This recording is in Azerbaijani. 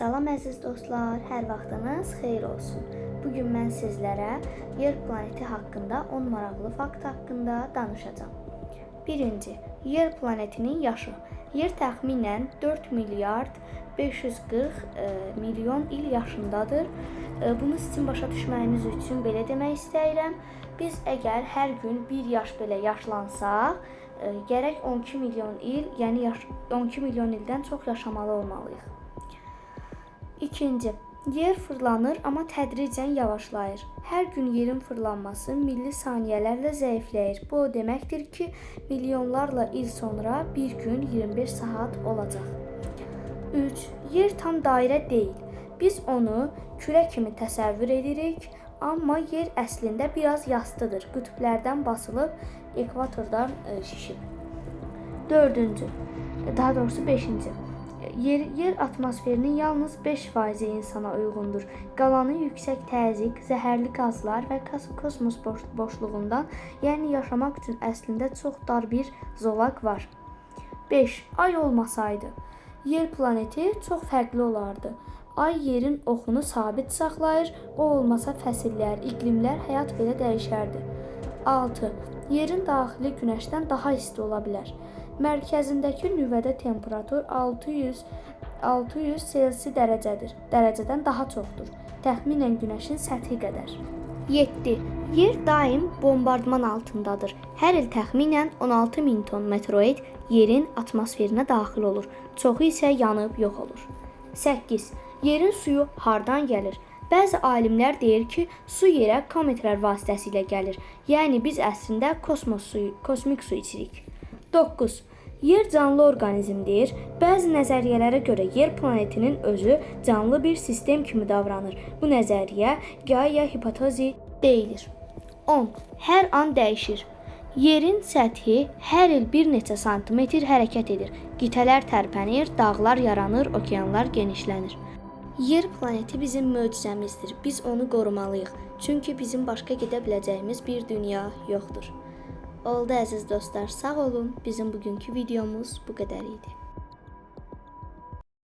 Salam əziz dostlar, hər vaxtınız xeyir olsun. Bugün mən sizlərə Yer planeti haqqında 10 maraqlı fakt haqqında danışacağam. Birinci, Yer planetinin yaşı. Yer təxminən 4 milyard 540 milyon il yaşındadır. Bunu sizin başa düşməyiniz üçün belə demək istəyirəm. Biz əgər hər gün 1 yaş belə yaşlansaq, gərək 12 milyon il, yəni 12 milyon ildən çox yaşamalı olmalıyıq. İkinci, yer fırlanır, amma tədricən yavaşlayır. Hər gün yerin fırlanması milli saniyələrlə zəifləyir. Bu o deməkdir ki, milyonlarla il sonra bir gün 25 saat olacaq. 3. Yer tam dairə deyil. Biz onu kürə kimi təsəvvür edirik, amma yer əslində biraz yastıdır. Qütblərdən basılıb, ekvatordan şişib. 5. Yer atmosferinin yalnız 5% insana uyğundur. Qalanı yüksək təzyiq, zəhərli qazlar və kosmos boşluğundan, yəni yaşamaq üçün əslində çox dar bir zolaq var. 5. Ay olmasaydı, Yer planeti çox fərqli olardı. Ay yerin oxunu sabit saxlayır, o olmasa fəsillər, iqlimlər, həyat belə dəyişərdi. 6. Yerin daxili Günəşdən daha isti ola bilər. Mərkəzindəki nüvədə temperatur 600 Selsi dərəcədən daha çoxdur. Təxminən Günəşin səthi qədər. 7. Yer daim bombardman altındadır. Hər il təxminən 16 min ton meteorit yerin atmosferinə daxil olur. Çoxu isə yanıb yox olur. 8. Yerin suyu hardan gəlir? Bəzi alimlər deyir ki, su yerə kometlər vasitəsilə gəlir. Yəni biz əslində kosmik su içirik. 9. Yer canlı orqanizmdir. Bəzi nəzəriyyələrə görə yer planetinin özü canlı bir sistem kimi davranır. Bu nəzəriyyə Gaia hipotezi deyilir. 10. Hər an dəyişir. Yerin səthi hər il bir neçə santimetr hərəkət edir. Qitələr tərpənir, dağlar yaranır, okeanlar genişlənir. Yer planeti bizim möcüzəmizdir. Biz onu qorumalıyıq. Çünki bizim başqa gedə biləcəyimiz bir dünya yoxdur. Oldu əziz dostlar, sağ olun. Bizim bugünkü videomuz bu qədər idi.